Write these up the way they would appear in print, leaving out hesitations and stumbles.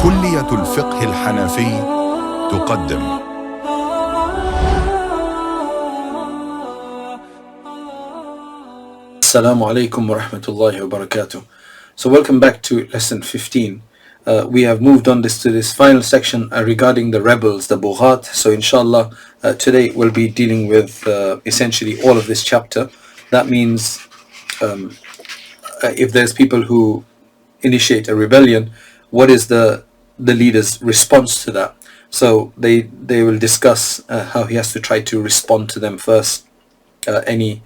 كلية الفقه الحنفي تقدم. Assalamu alaikum wa rahmatullahi wa barakatuh. So welcome back to lesson 15. We have moved on to this final section regarding the rebels, the bughat. So inshallah today we'll be dealing with essentially all of this chapter. That means if there's people who initiate a rebellion, what is the leader's response to that? So they will discuss how he has to try to respond to them first. Any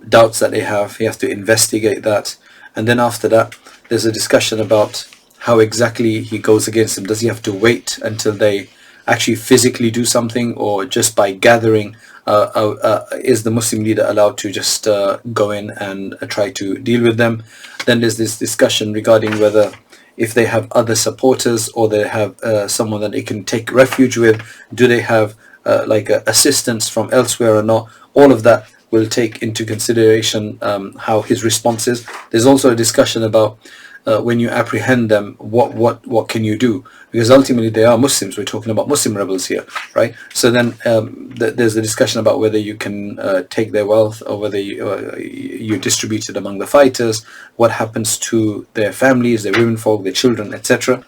doubts that they have, he has to investigate that, and then after that there's a discussion about how exactly he goes against them. Does he have to wait until they actually physically do something, or just by gathering is the Muslim leader allowed to just go in and try to deal with them? Then there's this discussion regarding whether if they have other supporters or they have someone that they can take refuge with, do they have assistance from elsewhere or not? All of that will take into consideration how his response is. There's also a discussion about when you apprehend them, what can you do? Because ultimately they are Muslims. We're talking about Muslim rebels here, right? So then there's a discussion about whether you can take their wealth, or whether you distribute it among the fighters. What happens to their families, their womenfolk, their children, etc.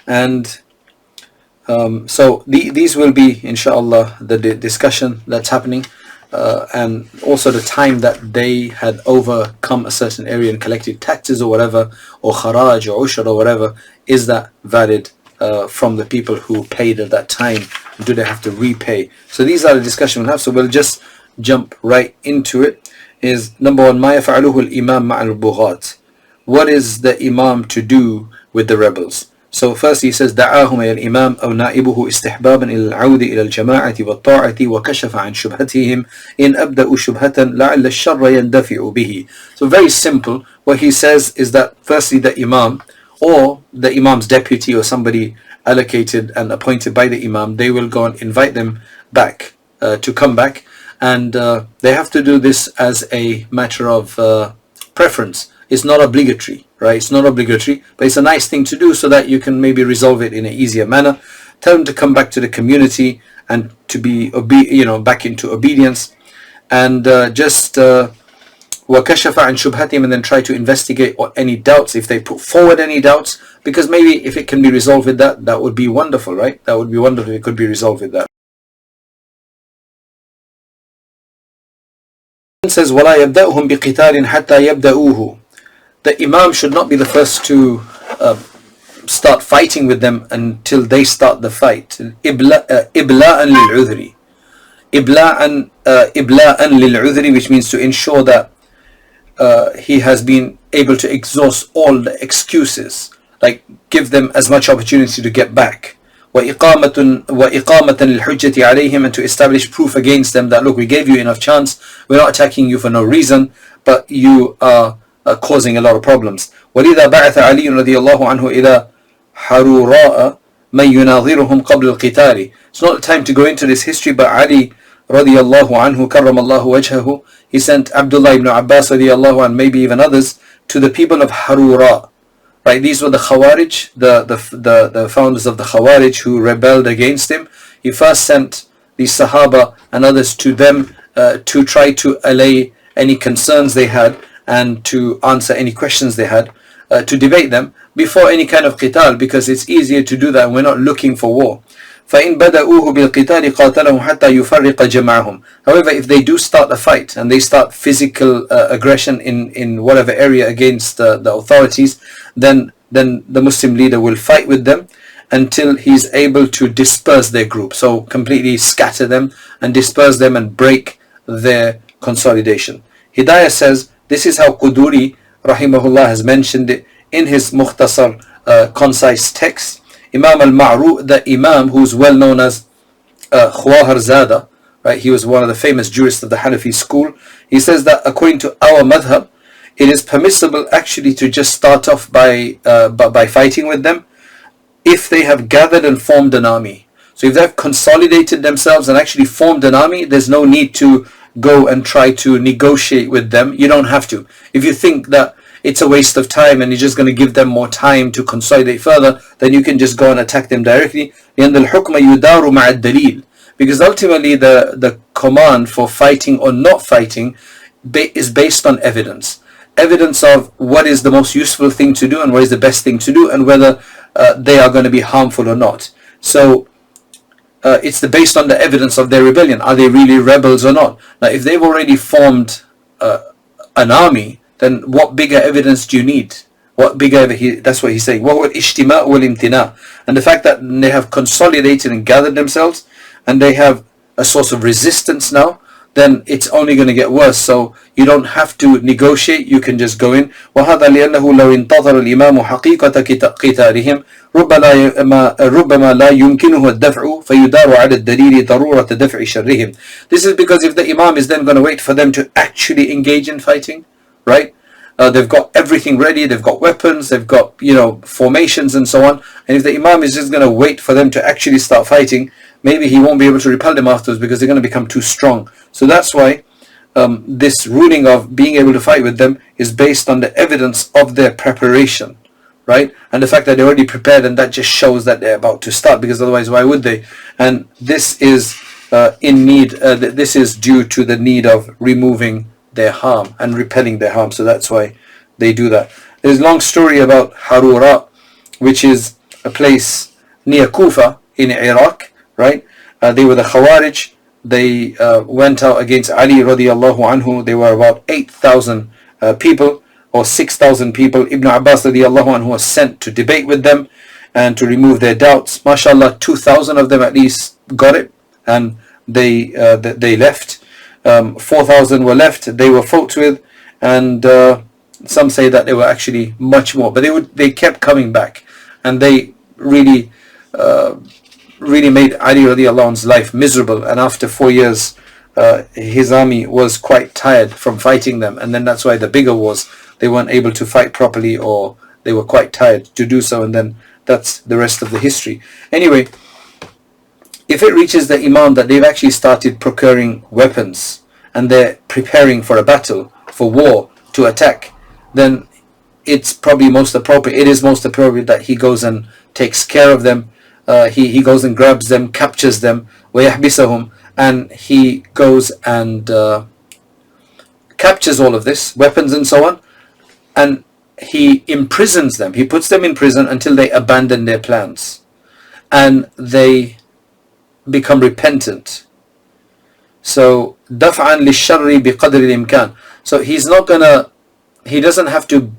And so these will be, inshallah, the discussion that's happening. And also the time that they had overcome a certain area and collected taxes or whatever, or kharaj or ushar or whatever, is that valid from the people who paid at that time? Do they have to repay? So these are the discussion we'll have. So we'll just jump right into it. Is number one, ma yaf'aluhu al-imam ma'al bughat. What is the imam to do with the rebels? So first he says دعاهم إلى الإمام أو نائبه استحبابا إلى العودة إلى الجماعة والطاعة وكشف عن شبهتهم إن أبدأوا شبهة لعل الشر يندفع به. So very simple. What he says is that firstly the imam or the imam's deputy or somebody allocated and appointed by the imam, they will go and invite them back to come back, and they have to do this as a matter of preference. It's not obligatory, right? It's not obligatory, but it's a nice thing to do so that you can maybe resolve it in an easier manner. Tell them to come back to the community and to be back into obedience, and just وَكَشَفَ عَنْ شُبْهَتِهِمْ, and then try to investigate any doubts, if they put forward any doubts, because maybe if it can be resolved with that, that would be wonderful, right? That would be wonderful if it could be resolved with that. It says وَلَا يَبْدَأُهُمْ بِقِتَالٍ حَتَّى يَبْدَأُوهُ. The imam should not be the first to start fighting with them until they start the fight. إبلاءً للعذر. إبلاءً للعذر, which means to ensure that he has been able to exhaust all the excuses, like give them as much opportunity to get back. وإقامة للحجة عليهم, and to establish proof against them that, look, we gave you enough chance, we're not attacking you for no reason, but you are causing a lot of problems. وَلِذَا بَعَثَ عَلِيٌّ رَضِيَ اللَّهُ عَنْهُ إِلَى حَرُورَاءَ مَنْ يُنَاظِرُهُمْ قَبْلَ الْقِتَالِ. It's not the time to go into this history, but Ali رضي الله عنه كرم الله وجهه, he sent Abdullah ibn Abbas رضي الله عنه, maybe even others, to the people of Harura. Right, these were the Khawarij, the founders of the Khawarij who rebelled against him. He first sent these Sahaba and others to them to try to allay any concerns they had, and to answer any questions they had, to debate them before any kind of qital, because it's easier to do that, and we're not looking for war. فَإِن بَدَأُوهُ بِالْقِتَالِ قَاتَلَهُمْ حَتَّى يُفَرِّقَ جَمَعَهُمْ. However, if they do start a fight and they start physical aggression in whatever area against the authorities, then the Muslim leader will fight with them until he's able to disperse their group. So completely scatter them and disperse them and break their consolidation. Hidayah says this is how Quduri rahimahullah has mentioned it in his Mukhtasar concise text. Imam al-Ma'ru, the Imam who's well known as Khwahar Zada, right? He was one of the famous jurists of the Hanafi school. He says that according to our madhab, it is permissible actually to just start off by fighting with them if they have gathered and formed an army. So if they've consolidated themselves and actually formed an army, there's no need to go and try to negotiate with them. You don't have to. If you think that it's a waste of time and you're just going to give them more time to consolidate further, then you can just go and attack them directly. لأن الحكم يدار مع الدليل. Because ultimately the command for fighting or not fighting is based on evidence. Evidence of what is the most useful thing to do and what is the best thing to do, and whether they are going to be harmful or not. So it's based on the evidence of their rebellion. Are they really rebels or not? Now, if they've already formed an army, then what bigger evidence do you need? What bigger? That's what he's saying. وَهُوَ الْإِجْتِمَاءُ وَالْإِمْتِنَاءُ. And the fact that they have consolidated and gathered themselves, and they have a source of resistance now, then it's only going to get worse. So you don't have to negotiate, you can just go in. وهذا لأنه لو انتظر الإمام حقيقة قتالهم ربما لا يمكنه الدفع فيدار على الدليل ضرورة دفع شرهم. This is because if the Imam is then going to wait for them to actually engage in fighting, right? They've got everything ready, they've got weapons, they've got, formations and so on. And if the Imam is just going to wait for them to actually start fighting, maybe he won't be able to repel them afterwards because they're going to become too strong. So that's why this ruling of being able to fight with them is based on the evidence of their preparation, right? And the fact that they're already prepared, and that just shows that they're about to start, because otherwise why would they? And this is this is due to the need of removing their harm and repelling their harm. So that's why they do that. There's a long story about Harura, which is a place near Kufa in Iraq, right? They were the Khawarij. They went out against Ali radiallahu anhu. They were about 8,000 people or 6,000 people. Ibn Abbas radiallahu anhu was sent to debate with them and to remove their doubts. MashaAllah, 2,000 of them at least got it, and they left. 4,000 were left. They were fought with, and some say that there were actually much more, but they kept coming back, and they really made Ali radiallahu anhu's life miserable. And after 4 years, his army was quite tired from fighting them, and then that's why the bigger wars, they weren't able to fight properly, or they were quite tired to do so, and then that's the rest of the history. Anyway, if it reaches the Imam that they've actually started procuring weapons and they're preparing for a battle, for war, to attack, then it's probably most appropriate. It is most appropriate that he goes and takes care of them. He goes and grabs them, captures them, وَيَحْبِسَهُمْ, and he goes and captures all of this, weapons and so on, and he imprisons them. He puts them in prison until they abandon their plans and they become repentant. So دفعا للشر بقدر الإمكان. So he doesn't have to,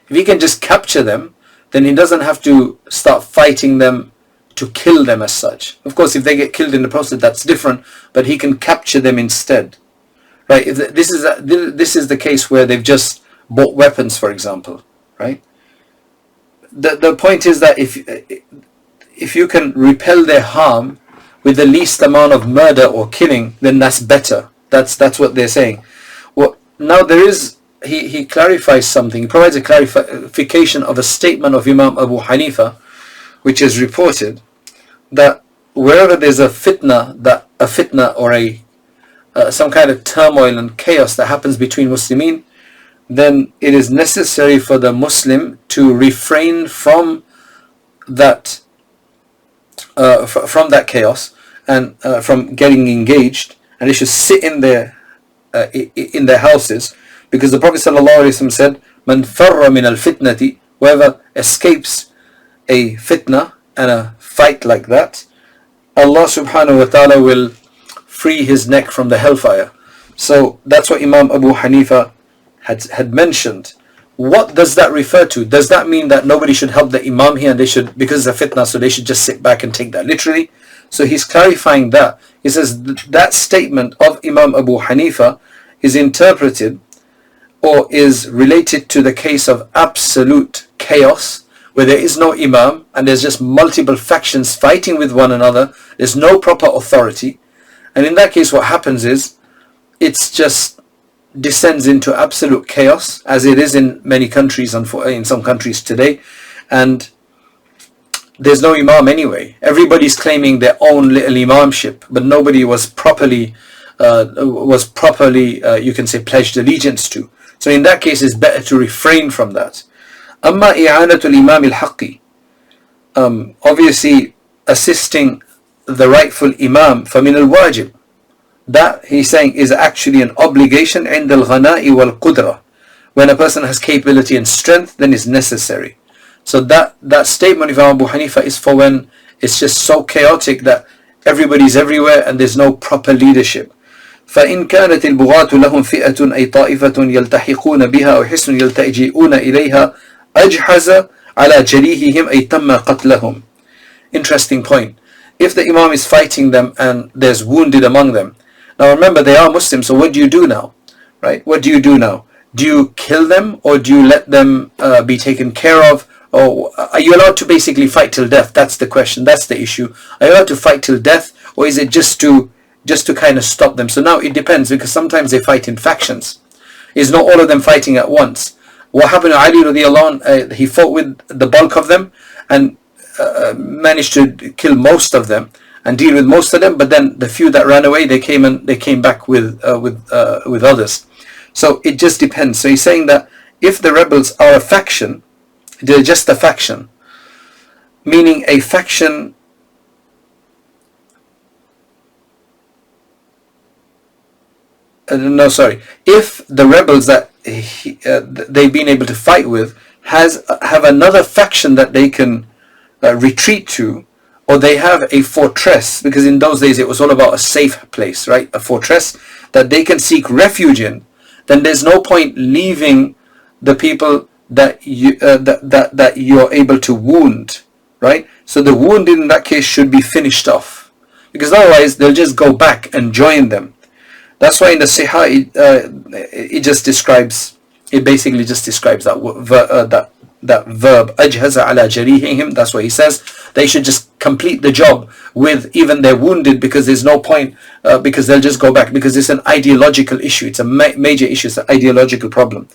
if he can just capture them, then he doesn't have to start fighting them to kill them as such. Of course, if they get killed in the process, that's different, but he can capture them instead, right? If this is the case where they've just bought weapons, for example, right? The point is that if you can repel their harm with the least amount of murder or killing, then that's better. That's what they're saying. Well, now there is, he clarifies something. He provides a clarification of a statement of Imam Abu Hanifa, which is reported that wherever there's a fitna or some kind of turmoil and chaos that happens between Muslimin, then it is necessary for the Muslim to refrain from that chaos and from getting engaged, and they should sit in their houses, because the Prophet ﷺ said, "Man farra min al-fitnati," whoever escapes a fitna and a fight like that, Allah subhanahu wa ta'ala will free his neck from the hellfire. So that's what Imam Abu Hanifa had mentioned. What does that refer to? Does that mean that nobody should help the Imam here, and they should, because it's a fitna, so they should just sit back and take that literally? So he's clarifying that. He says that statement of Imam Abu Hanifa is interpreted or is related to the case of absolute chaos, where there is no Imam and there's just multiple factions fighting with one another. There's no proper authority. And in that case, what happens is it's just descends into absolute chaos, as it is in many countries, in some countries today, and there's no Imam anyway. Everybody's claiming their own little Imamship, but nobody was properly you can say, pledged allegiance to. So in that case, it's better to refrain from that. أما إعانة الإمام الحق, obviously assisting the rightful Imam, فمن الواجب, that he's saying is actually an obligation عند الغناء والقدرة. When a person has capability and strength, then it's necessary. So that statement of Abu Hanifa is for when it's just so chaotic that everybody's everywhere and there's no proper leadership. فإن كانت البغاة لهم فئة أي طائفة يلتحقون بها أو حسن يلتجئون إليها أجحز على جريحهم أي تم قتلهم. Interesting point. If the Imam is fighting them and there's wounded among them, now remember they are Muslims, so what do you do now? Right? What do you do now? Do you kill them, or do you let them be taken care of? Or are you allowed to basically fight till death? That's the question. That's the issue. Are you allowed to fight till death, or is it just to kind of stop them? So now it depends, because sometimes they fight in factions. It's not all of them fighting at once. What happened to Ali radiallahu anh, he fought with the bulk of them and managed to kill most of them and deal with most of them, but then the few that ran away, they came back with others. So it just depends. So he's saying that if the rebels are a faction, they're just a faction, meaning a faction if the rebels that they've been able to fight with have another faction that they can retreat to, or they have a fortress, because in those days it was all about a safe place, right? A fortress that they can seek refuge in, then there's no point leaving the people that you're able to wound, right? So the wounded in that case should be finished off, because otherwise they'll just go back and join them. That's why in the Sihah it basically just describes that verb أجهز على جريحهم. That's what he says. They should just complete the job with even they're wounded, because there's no point, because they'll just go back, because it's an ideological issue. It's a major issue. It's an ideological problem.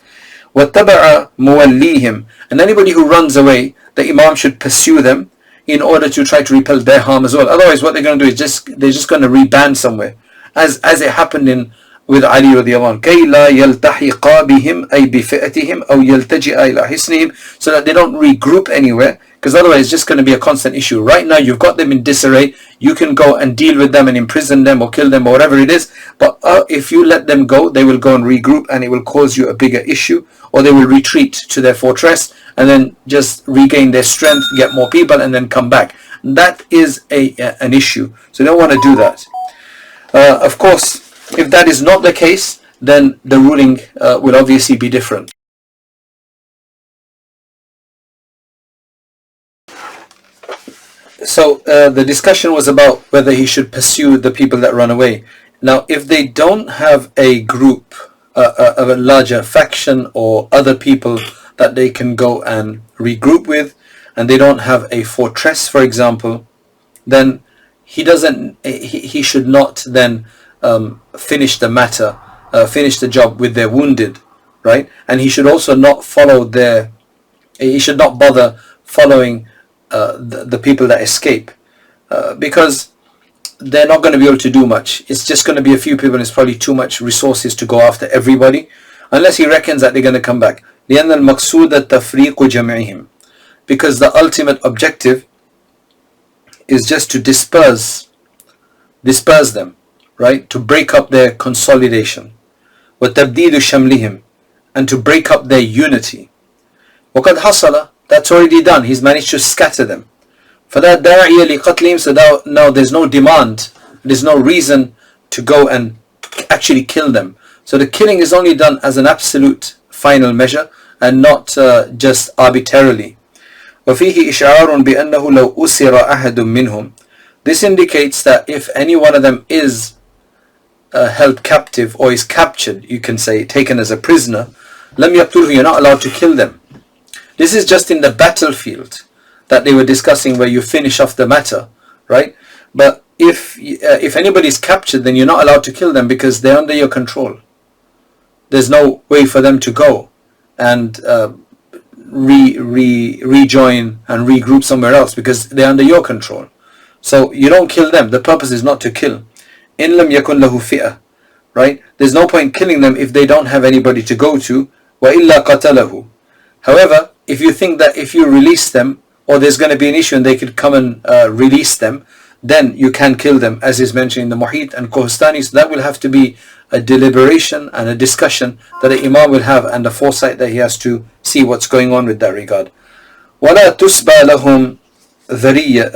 وَاتَّبَعَ مُوَلِّيهِمْ, and anybody who runs away, the Imam should pursue them in order to try to repel their harm as well. Otherwise what they're going to do is they're just going to reband somewhere, as it happened with Ali radiallahu anh. كَيْ لَا يَلْتَحِقَا بِهِمْ أي بِفِئَتِهِمْ أو يَلْتَجِئَ إلى حِصْنِهِمْ, so that they don't regroup anywhere, because otherwise it's just going to be a constant issue. Right now you've got them in disarray, you can go and deal with them and imprison them or kill them or whatever it is, but if you let them go, they will go and regroup and it will cause you a bigger issue, or they will retreat to their fortress and then just regain their strength, get more people and then come back. That is an issue, so you don't want to do that. Of course, if that is not the case, then the ruling will obviously be different. So the discussion was about whether he should pursue the people that run away. Now, if they don't have a group, a larger faction or other people that they can go and regroup with, and they don't have a fortress, for example, then he should not then finish the matter, finish the job with their wounded, right? And he should also not he should not bother following the people that escape, because they're not going to be able to do much. It's just going to be a few people, and it's probably too much resources to go after everybody, unless he reckons that they're going to come back. لأن المقصود التفريق جميعهم, because the ultimate objective is just to disperse them, right? To break up their consolidation. وتبديد شملهم, and to break up their unity. وقد حصل, that's already done. He's managed to scatter them. فَلَا دَاعِيَ لِقَتْلِهِمْ, so now there's no demand, there's no reason to go and actually kill them. So the killing is only done as an absolute final measure and not just arbitrarily. وَفِيهِ إِشْعَارٌ بِأَنَّهُ لَوْ أُسِرَ أَحَدٌ مِّنْهُمْ, this indicates that if any one of them is held captive or is captured, you can say taken as a prisoner, لَمْ يَقْتُلْهُ, you're not allowed to kill them. This is just in the battlefield that they were discussing, where you finish off the matter, right? But if anybody is captured, then you're not allowed to kill them, because they're under your control. There's no way for them to go and rejoin and regroup somewhere else, because they're under your control. So you don't kill them. The purpose is not to kill. إِن لَمْ يَكُنْ لَهُ فِئَةٌ, right? There's no point killing them if they don't have anybody to go to, وَإِلَّا قَتَلَهُ. However, if you think that if you release them, or there's going to be an issue and they could come and release them, then you can kill them, as is mentioned in the Muhit and Kohestani. So that will have to be a deliberation and a discussion that the Imam will have, and the foresight that he has to see what's going on with that regard. وَلَا تُسْبَى لَهُمْ ذُرِّيَّةٌ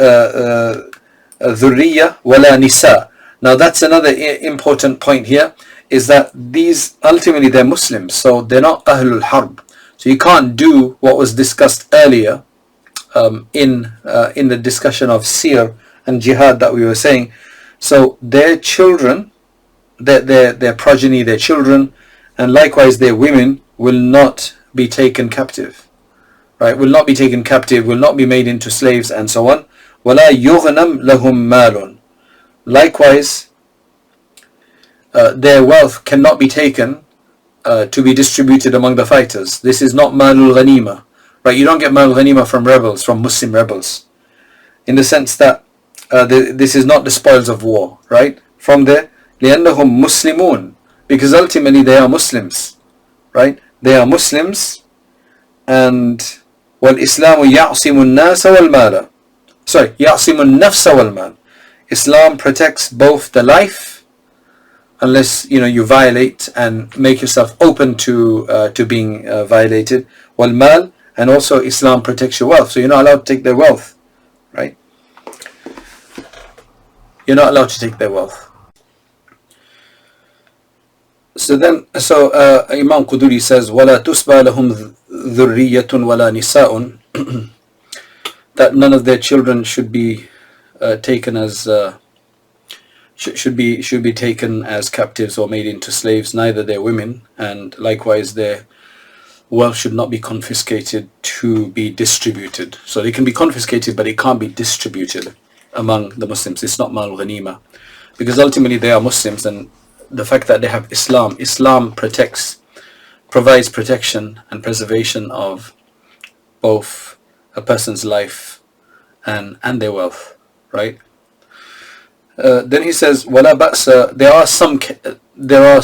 وَلَا نِسَاءٌ. Now that's another important point here, is that these ultimately they're Muslims, so they're not Ahlul Harb. So you can't do what was discussed earlier in the discussion of seer and jihad that we were saying. So their children, their progeny, their children, and likewise their women will not be taken captive, right? Will not be taken captive, will not be made into slaves, and so on. وَلَا يُغْنَمْ لَهُمْ مَالٌ. Likewise, their wealth cannot be taken to be distributed among the fighters. This is not malul ghanima, right? You don't get malul ghanima from rebels, from Muslim rebels, in the sense that this is not the spoils of war, right? From there, لِأَنَّهُمْ مُسْلِمُونَ, because ultimately they are Muslims, right? They are Muslims, and وَالْإِسْلَامُ يَعْصِمُ النَّاسَ وَالْمَالَ. Sorry, يَعْصِمُ النَّفْسَ وَالْمَالَ. Islam protects both the life, unless you violate and make yourself open to being violated, wal-mal, and also Islam protects your wealth. So you're not allowed to take their wealth, right? You're not allowed to take their wealth. So Imam Quduri says, وَلَا تُسْبَى لَهُمْ ذُرِّيَّةٌ وَلَا نِسَاءٌ, that none of their children should be taken as should be taken as captives or made into slaves, neither their women, and likewise their wealth should not be confiscated to be distributed. So they can be confiscated, but it can't be distributed among the Muslims. It's not mal ghanima, because ultimately they are Muslims, and the fact that they have Islam provides protection and preservation of both a person's life and their wealth, right? Then he says, وَلَا بَأْسَ. There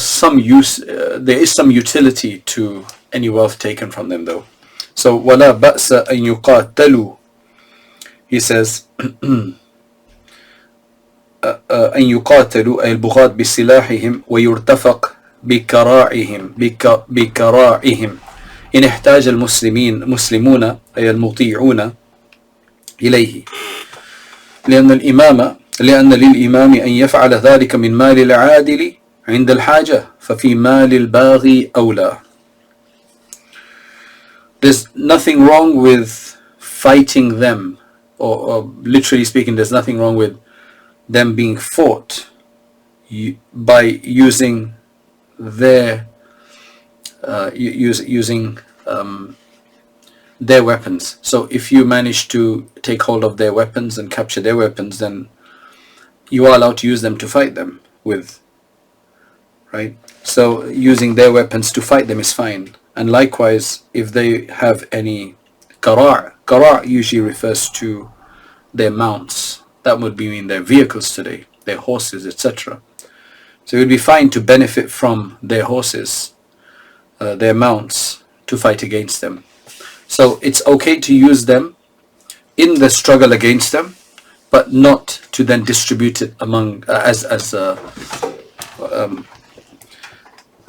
is some utility to any wealth taken from them, though. So وَلَا بَأْسَ أَن يُقَاتَلُوا. He says, أن يقاتلوا أي البغاة بسلاحهم ويرتفق بكراعهم إن احتاج المسلمون أي المطيعون إليه لأن للإمام أن يفعل ذلك من مال العادل عند الحاجة ففي مال الباغي أولى. There's nothing wrong with fighting them, or literally speaking, there's nothing wrong with them being fought by using their their weapons. So if you manage to take hold of their weapons and capture their weapons, then you are allowed to use them to fight them with, right? So using their weapons to fight them is fine. And likewise, if they have any qara' usually refers to their mounts. That would mean their vehicles today, their horses, etc. So it would be fine to benefit from their horses, their mounts, to fight against them. So it's okay to use them in the struggle against them, but not to then distribute it among as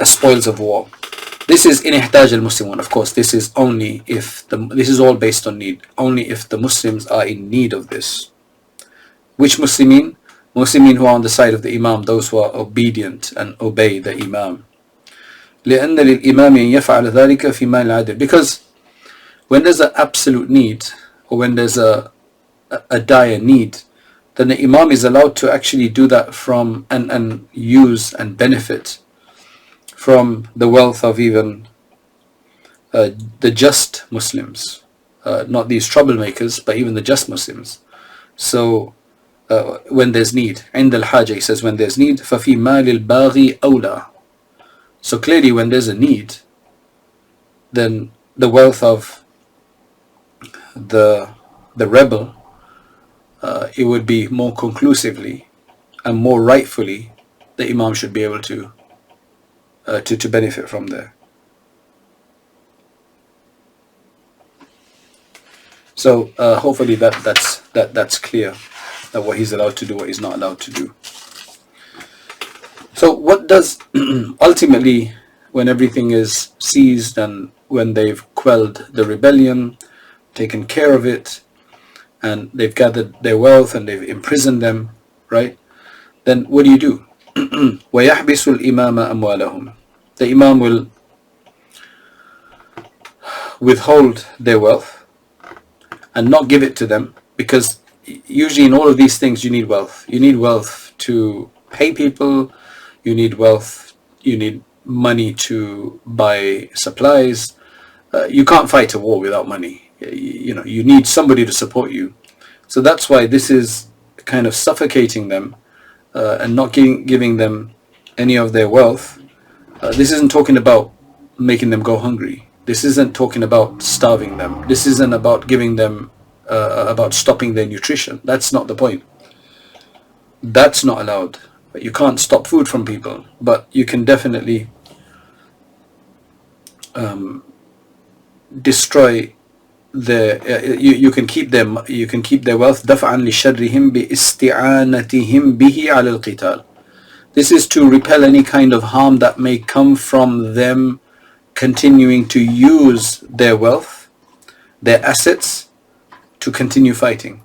spoils of war. This is in ihtaj al-Muslimun. Of course, this is only if this is all based on need. Only if the Muslims are in need of this. Which Muslimin? Muslimin who are on the side of the Imam, those who are obedient and obey the Imam. لأن للإمام أن يفعل ذلك في مال العدل. Because when there's an absolute need, or when there's a dire need, then the Imam is allowed to actually do that from and use and benefit from the wealth of even the just Muslims, not these troublemakers, but even the just Muslims. So when there's need, عند الحاجة, he says, when there's need, ففي مال الباغي أولى. So clearly, when there's a need, then the wealth of the rebel, it would be more conclusively and more rightfully the Imam should be able to benefit from there. So hopefully that's clear, that what he's allowed to do, what he's not allowed to do. So what does ultimately, when everything is seized and when they've quelled the rebellion, taken care of it, and they've gathered their wealth and they've imprisoned them, right? Then what do? وَيَحْبِسُ الْإِمَامَ أَمْوَالَهُم. The Imam will withhold their wealth and not give it to them, because usually in all of these things you need wealth. You need wealth to pay people, you need wealth, you need money to buy supplies. You can't fight a war without money. You need somebody to support you. So that's why this is kind of suffocating them and not giving them any of their wealth. This isn't talking about making them go hungry. This isn't talking about starving them. This isn't about giving them, about stopping their nutrition. That's not the point. That's not allowed. You can't stop food from people, but you can definitely destroy you can keep them. You can keep their wealth. دفعا لشرهم باستعانتهم به على القتال. This is to repel any kind of harm that may come from them continuing to use their wealth, their assets, to continue fighting.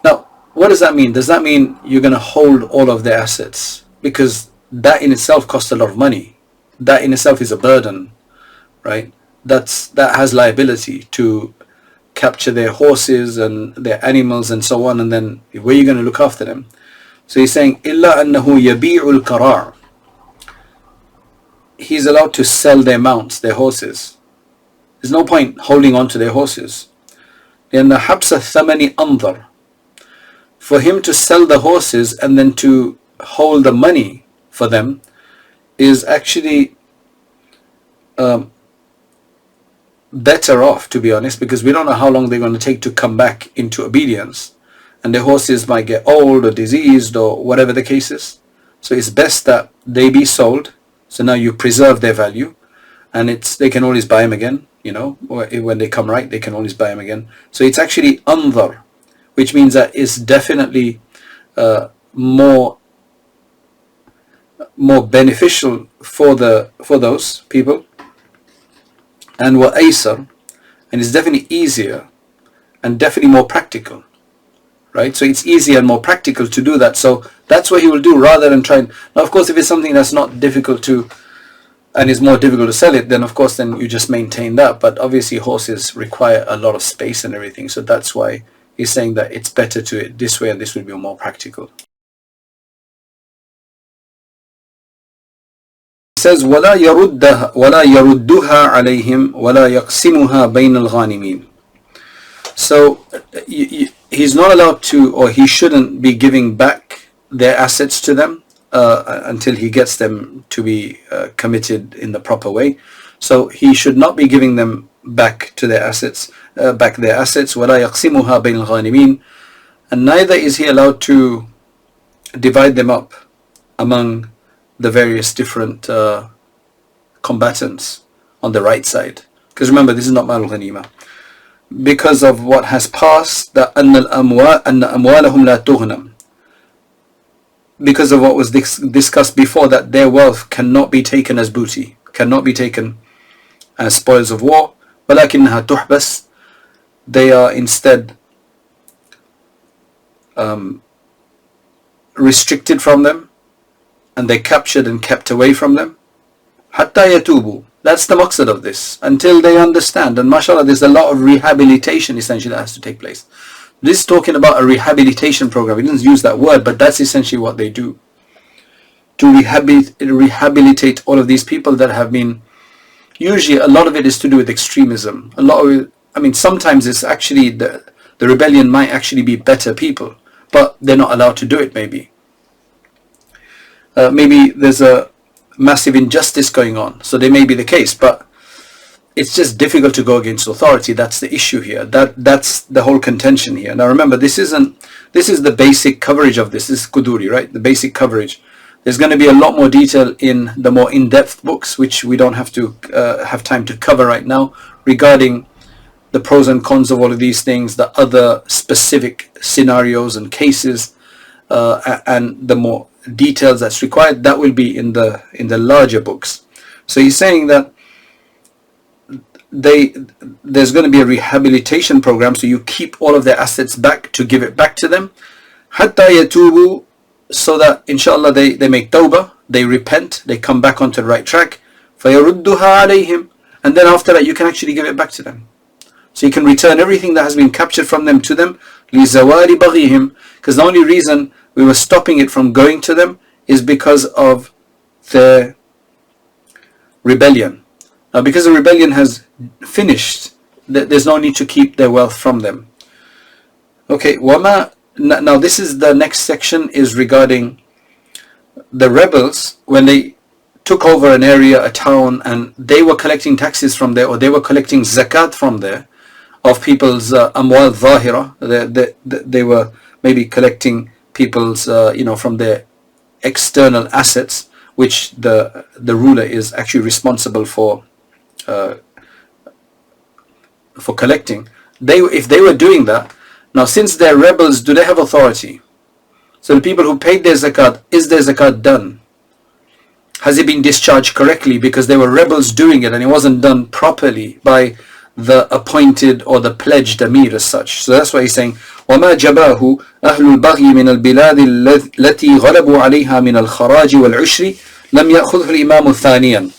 Now, what does that mean? Does that mean you're going to hold all of their assets? Because that in itself costs a lot of money. That in itself is a burden, right? That has liability to capture their horses and their animals and so on, and then where are you going to look after them? So he's saying, إِلَّا أَنَّهُ يَبِيعُ الْقَرَاعِ. He's allowed to sell their mounts, their horses. There's no point holding on to their horses. لأن حبس الثمن أنظر. For him to sell the horses and then to hold the money for them is actually better off, to be honest, because we don't know how long they're going to take to come back into obedience, and their horses might get old or diseased or whatever the case is. So it's best that they be sold. So now you preserve their value, and they can always buy them again, when they come right, they can always buy them again. So it's actually anzar, which means that it's definitely more beneficial for those people, and wa aysar, and it's definitely easier and definitely more practical, right? So it's easier and more practical to do that. So that's what he will do, rather than trying. Now, of course, if it's something that's not difficult to, and is more difficult to sell it, then of course then you just maintain that. But obviously horses require a lot of space and everything, so that's why he's saying that it's better to it this way, and this will be more practical. It says ولا يردها عليهم ولا يقسمها بين الغانمين. So he's not allowed to, or he shouldn't be giving back their assets to them until he gets them to be committed in the proper way. So he should not be giving them back to their assets, ولا يقسمها بين الغانمين, and neither is he allowed to divide them up among the various different combatants on the right side. Because remember, this is not Mal al-Ghanima. Because of what has passed, that أن أموالهم لا تغنم. Because of what was discussed before, that their wealth cannot be taken as booty, cannot be taken as spoils of war. ولكنها تحبس. They are instead restricted from them, and they're captured and kept away from them. حتى يتوبوا. That's the maqsad of this, until they understand. And mashallah, there's a lot of rehabilitation essentially that has to take place. This is talking about a rehabilitation program. He doesn't use that word, but that's essentially what they do. To rehabilitate all of these people that have been, usually a lot of it is to do with extremism. A lot of it, sometimes it's actually the rebellion might actually be better people, but they're not allowed to do it maybe. Maybe there's a massive injustice going on, so they may be the case, but it's just difficult to go against authority. That's the issue here. That's the whole contention here. Now remember, this is the basic coverage of this. This is Quduri, right? The basic coverage. There's going to be a lot more detail in the more in-depth books, which we don't have to have time to cover right now, regarding the pros and cons of all of these things, the other specific scenarios and cases, and the more details that's required, that will be in the larger books. So he's saying that there's going to be a rehabilitation program, so you keep all of their assets back to give it back to them, hatta yatubu, so that inshallah they make tawbah, they repent, they come back onto the right track, fayarudduha alayhim, and then after that you can actually give it back to them. So you can return everything that has been captured from them to them, لِزَوَالِ بَغِيهِمْ, because the only reason we were stopping it from going to them is because of their rebellion. Now because the rebellion has finished, there's no need to keep their wealth from them. Okay, now this is the next section, is regarding the rebels when they took over an area, a town, and they were collecting taxes from there, or they were collecting zakat from there, of people's amwal zahira. They were maybe collecting people's from their external assets, which the ruler is actually responsible for collecting. If they were doing that, now since they're rebels, do they have authority? So the people who paid their zakat, is their zakat done? Has it been discharged correctly? Because they were rebels doing it and it wasn't done properly by the appointed or the pledged amir as such. So that's why he's saying, وَمَا جَبَاهُ أَهْلُ الْبَغْيِ مِنَ الْبِلَادِ الَّتِي غَلَبُوا عَلَيْهَا مِنَ الْخَرَاجِ وَالْعُشْرِ لَمْ يَأْخُذْهُ الْإِمَامُ ثَانِيًا.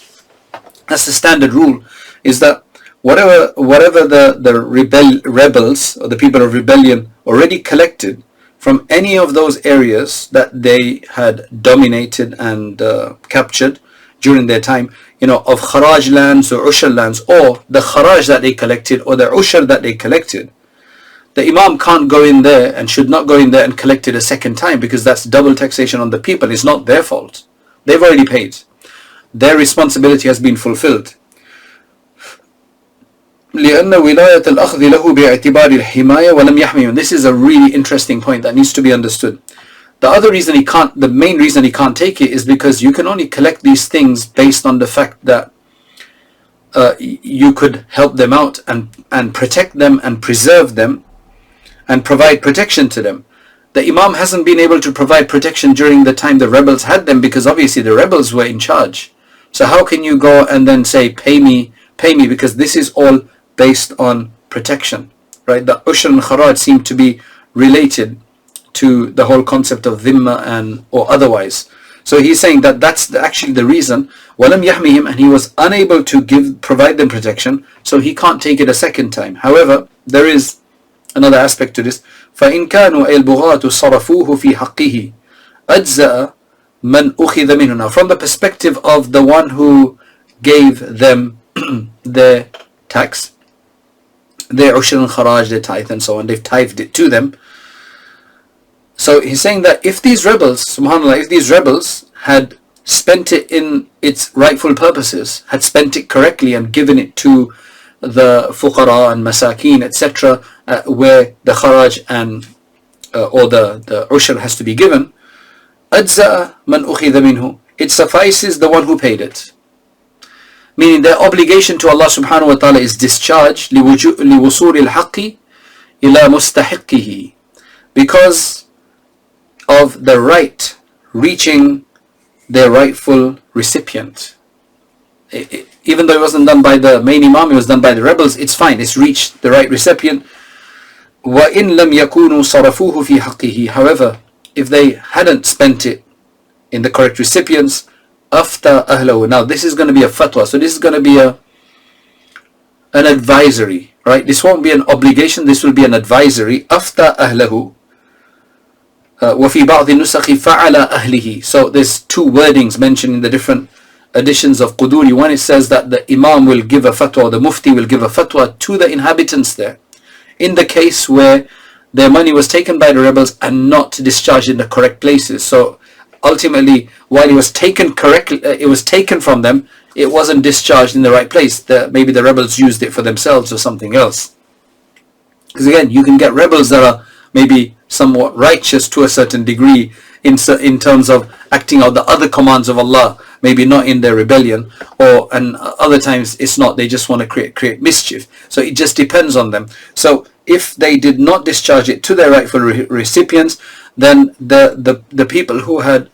That's the standard rule, is that whatever the rebels or the people of rebellion already collected from any of those areas that they had dominated and captured during their time, of kharaj lands or ushar lands, or the kharaj that they collected or the ushar that they collected, the imam can't go in there and should not go in there and collect it a second time, because that's double taxation on the people. It's not their fault. They've already paid. Their responsibility has been fulfilled. لأن ولاية الأخذ له باعتبار الحماية ولم يحميهم. This is a really interesting point that needs to be understood. The main reason he can't take it is because you can only collect these things based on the fact that you could help them out and protect them and preserve them and provide protection to them. The Imam hasn't been able to provide protection during the time the rebels had them, because obviously the rebels were in charge. So how can you go and then say pay me, because this is all based on protection, right? The ushur and kharaj seem to be related to the whole concept of dhimma or otherwise. So he's saying that that's actually the reason. وَلَمْ يَحْمِهِمْ, and he was unable to provide them protection, so he can't take it a second time. However, there is another aspect to this. فَإِنْ كَانُوا أَيْ الْبُغَاةُ صَرَفُوهُ فِي حَقِّهِ أَجْزَأَ مَنْ أُخِذَ مِنْهُ. Now, from the perspective of the one who gave them their tax, their ushur and kharaj, their tithe and so on, they've tithed it to them. So he's saying that if these rebels, subhanAllah, if these rebels had spent it in its rightful purposes, had spent it correctly and given it to the fuqara and masakeen, etc., where the kharaj and or the ushur has to be given, أَجْزَأَ مَنْ أُخِذَ مِنْهُ, it suffices the one who paid it. Meaning their obligation to Allah subhanahu wa ta'ala is discharged لِوُصُولِ الْحَقِّ إِلَى مُسْتَحِقِّهِ, because of the right reaching their rightful recipient. Even though it wasn't done by the main imam, it was done by the rebels, it's fine, it's reached the right recipient. وَإِن لَمْ يَكُونُوا صَرَفُوهُ فِي حَقِّهِ. However, if they hadn't spent it in the correct recipients, after ahlahu. Now this is going to be a fatwa, so this is going to be an advisory, right? This won't be an obligation, this will be an advisory. After ahlahu. وَفِي بَعْضِ النُّسَخِ فَعَلَى أَهْلِهِ. So there's two wordings mentioned in the different editions of Quduri. One, it says that the imam will give a fatwa, the mufti will give a fatwa to the inhabitants there, in the case where their money was taken by the rebels and not discharged in the correct places. So ultimately, while it was taken correctly, it was taken from them, it wasn't discharged in the right place. Maybe the rebels used it for themselves or something else. Because again, you can get rebels that are maybe somewhat righteous to a certain degree in terms of acting out the other commands of Allah, maybe not in their rebellion, and other times it's not, they just want to create mischief. So it just depends on them. So if they did not discharge it to their rightful recipients, then the people who had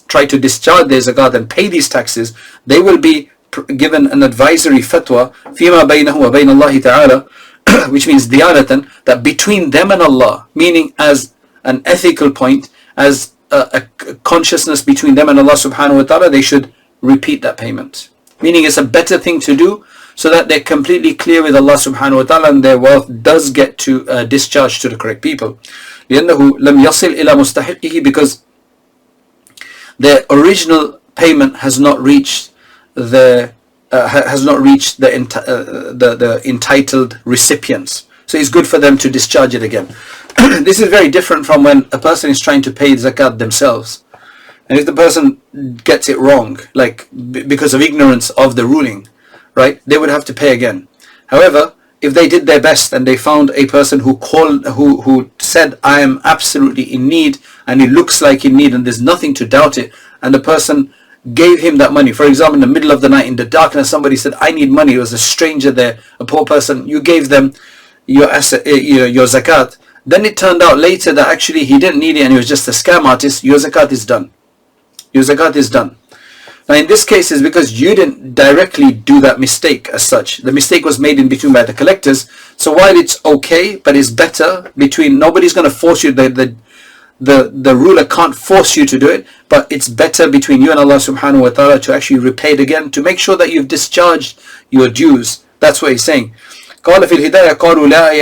tried to discharge their zakat and pay these taxes, they will be given an advisory fatwa فيما بينه وبين الله تعالى, which means diyanatan, that between them and Allah, meaning as an ethical point, as a consciousness between them and Allah subhanahu wa ta'ala, they should repeat that payment. Meaning it's a better thing to do, so that they're completely clear with Allah subhanahu wa ta'ala and their wealth does get to discharge to the correct people. لأنه لم يصل إلى مستحقه, because their original payment has not reached the entitled recipients. So it's good for them to discharge it again. This is very different from when a person is trying to pay zakat themselves, and if the person gets it wrong, like because of ignorance of the ruling, right, they would have to pay again. However, if they did their best and they found a person who said, I am absolutely in need, and it looks like in need and there's nothing to doubt it, and the person gave him that money, for example, in the middle of the night, in the darkness, somebody said, I need money, it was a stranger there, a poor person, you gave them your zakat, then it turned out later that actually he didn't need it and he was just a scam artist, your zakat is done. Your zakat is done. Now in this case is because you didn't directly do that mistake as such. The mistake was made in between by the collectors. So while it's okay, but it's better between, nobody's going to force you, the ruler can't force you to do it, but it's better between you and Allah subhanahu wa ta'ala to actually repay it again, to make sure that you've discharged your dues. That's what he's saying. قال في الهداية قالوا لا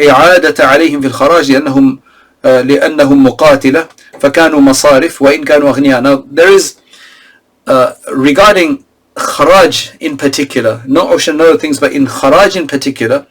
إعادة عليهم في الخراج لأنهم مقاتلة فكانوا مصارف وإن كانوا أغنياء. Now there is regarding kharaj in particular, not Ushur and other things, but in kharaj in particular,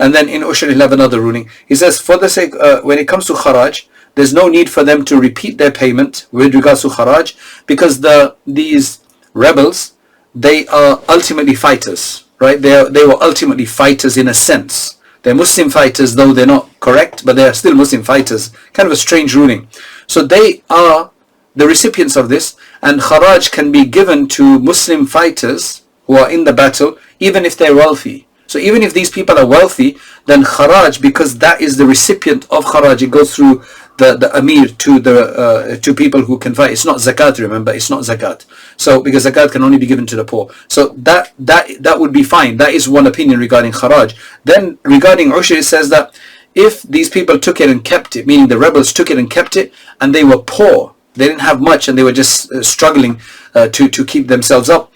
and then in Ushur he'll have another ruling. He says, for the sake, when it comes to kharaj, there's no need for them to repeat their payment with regards to kharaj, because these rebels, they are ultimately fighters, right? They were ultimately fighters in a sense. They're Muslim fighters, though they're not correct, but they are still Muslim fighters. Kind of a strange ruling. So they are the recipients of this, and kharaj can be given to Muslim fighters who are in the battle, even if they're wealthy. So even if these people are wealthy, then kharaj, because that is the recipient of kharaj, it goes through the amir to people who can fight. It's not zakat, remember, it's not zakat. So because zakat can only be given to the poor. So that would be fine. That is one opinion regarding kharaj. Then regarding ushur, it says that if these people took it and kept it, meaning the rebels took it and kept it, and they were poor, they didn't have much, and they were just struggling to keep themselves up,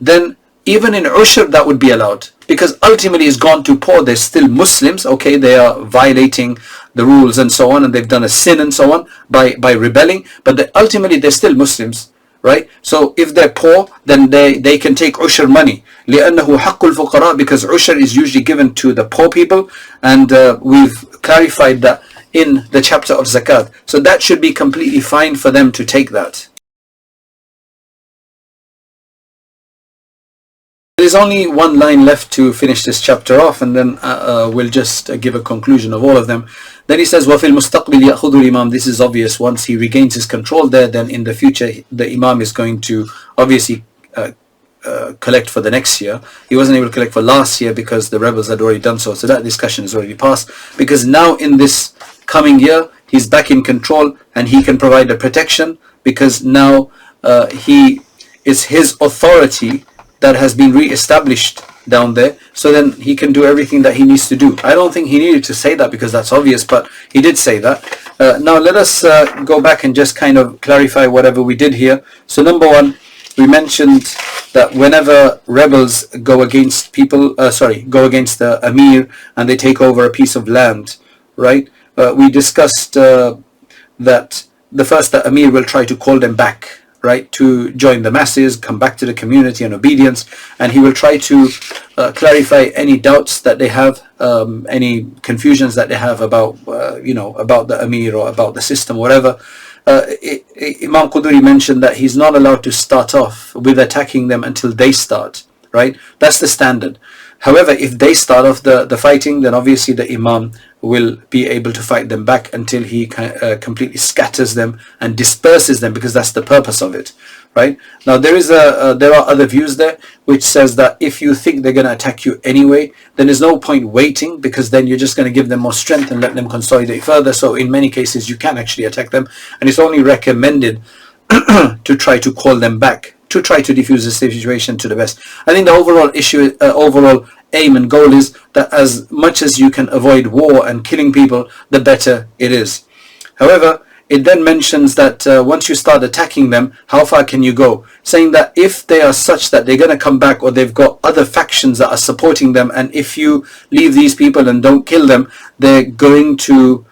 then even in ushur that would be allowed, because ultimately it's gone to poor. They're still Muslims, okay, they are violating the rules and so on, and they've done a sin and so on by rebelling, but ultimately they're still Muslims, right? So if they're poor, then they can take ushur money, لأنه حق الفقراء, because ushur is usually given to the poor people, and we've clarified that in the chapter of zakat. So that should be completely fine for them to take that. There's only one line left to finish this chapter off, and then we'll just give a conclusion of all of them. Then he says, وَفِي الْمُسْتَقْبِلِ يَأْخُذُ الْإِمَامِ. This is obvious. Once he regains his control there, then in the future the Imam is going to obviously collect for the next year. He wasn't able to collect for last year because the rebels had already done so. So that discussion is already past, because now in this coming year he's back in control and he can provide the protection, because now it's his authority that has been re-established down there, so then he can do everything that he needs to do. I don't think he needed to say that because that's obvious, but he did say that. Now let us go back and just kind of clarify whatever we did here. So number one, we mentioned that whenever rebels go against people, go against the Amir and they take over a piece of land, right? We discussed that the first, the Amir will try to call them back, right, to join the masses, come back to the community and obedience, and he will try to clarify any doubts that they have, any confusions that they have about, about the Amir or about the system, whatever. Imam Quduri mentioned that he's not allowed to start off with attacking them until they start, right? That's the standard. However, if they start off the fighting, then obviously the Imam will be able to fight them back until he completely scatters them and disperses them, because that's the purpose of it, right? Now there are other views there which says that if you think they're going to attack you anyway, then there's no point waiting, because then you're just going to give them more strength and let them consolidate further. So in many cases you can actually attack them, and it's only recommended to try to call them back, to try to defuse the situation to the best. I think the overall issue, overall aim and goal is that as much as you can avoid war and killing people, the better it is. However, it then mentions that once you start attacking them, how far can you go? Saying that if they are such that they're going to come back, or they've got other factions that are supporting them, and if you leave these people and don't kill them, they're going to,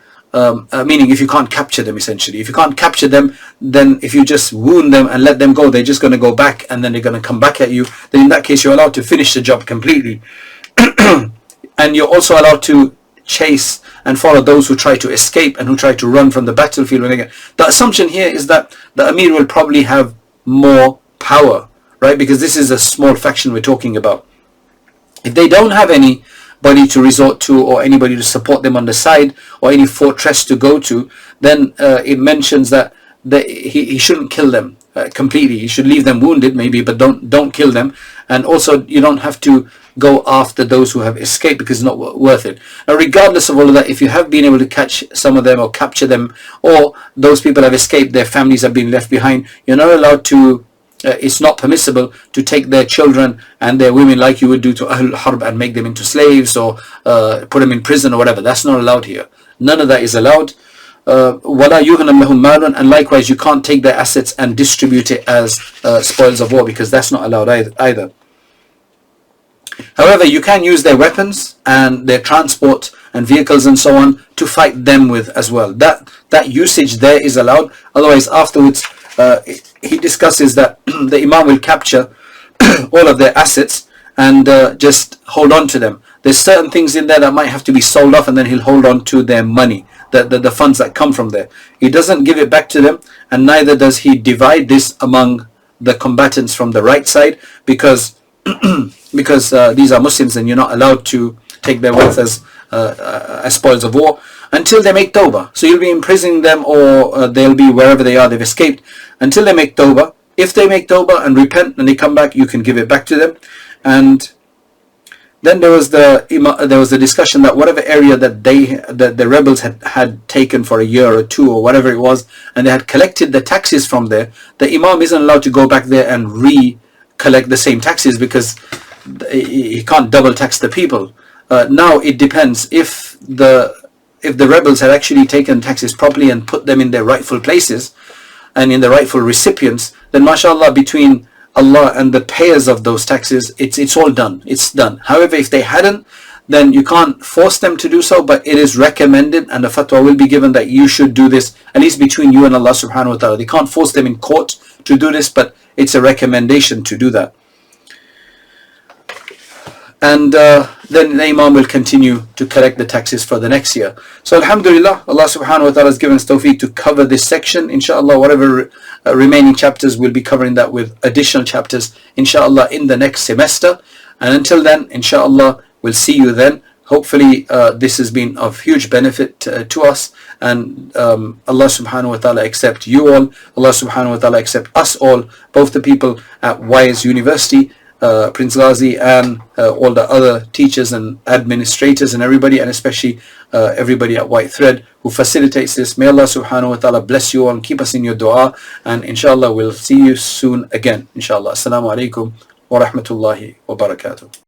meaning if you can't capture them, essentially. If you can't capture them, then if you just wound them and let them go, they're just going to go back, and then they're going to come back at you. Then in that case, you're allowed to finish the job completely. And you're also allowed to chase and follow those who try to escape and who try to run from the battlefield. When again, the assumption here is that the Amir will probably have more power, right? Because this is a small faction we're talking about. If they don't have anybody to resort to, or anybody to support them on the side, or any fortress to go to, then it mentions that he shouldn't kill them completely. He should leave them wounded maybe, but don't kill them. And also you don't have to go after those who have escaped, because it's not worth it. Now, regardless of all of that, if you have been able to catch some of them or capture them, or those people have escaped, their families have been left behind, you're not allowed to, it's not permissible to take their children and their women like you would do to Ahlul Harb and make them into slaves, or put them in prison or whatever. That's not allowed here. None of that is allowed. وَلَا يُغْنَمْ لَهُمْ مَالٌ, and likewise you can't take their assets and distribute it as spoils of war, because that's not allowed either. However, you can use their weapons and their transport and vehicles and so on to fight them with as well. That usage there is allowed. Otherwise, afterwards, he discusses that the Imam will capture all of their assets and just hold on to them. There's certain things in there that might have to be sold off, and then he'll hold on to their money, the funds that come from there. He doesn't give it back to them, and neither does he divide this among the combatants from the right side, because these are Muslims and you're not allowed to take their wealth as spoils of war until they make tawbah. So you'll be imprisoning them, or they'll be wherever they are, they've escaped, until they make tawbah. If they make tawbah and repent and they come back, you can give it back to them. And then there was the discussion that whatever area that the rebels had taken for a year or two or whatever it was, and they had collected the taxes from there, the Imam isn't allowed to go back there and collect the same taxes, because he can't double tax the people. Now it depends. If the rebels had actually taken taxes properly and put them in their rightful places and in the rightful recipients, then mashallah, between Allah and the payers of those taxes, it's all done. It's done. However, if they hadn't, then you can't force them to do so, but it is recommended, and a fatwa will be given that you should do this, at least between you and Allah subhanahu wa ta'ala. They can't force them in court to do this, but it's a recommendation to do that. And then the Imam will continue to collect the taxes for the next year. So alhamdulillah, Allah subhanahu wa ta'ala has given us tawfiq to cover this section. Inshallah, whatever remaining chapters, we'll be covering that with additional chapters, inshallah, in the next semester. And until then, inshallah, we'll see you then. Hopefully this has been of huge benefit to us, and Allah subhanahu wa ta'ala accept you all. Allah subhanahu wa ta'ala accept us all, both the people at Wise University, Prince Ghazi, and all the other teachers and administrators and everybody, and especially everybody at White Thread who facilitates this. May Allah subhanahu wa ta'ala bless you all and keep us in your dua, and inshallah we'll see you soon again, inshallah. Assalamu alaikum wa rahmatullahi wa barakatuh.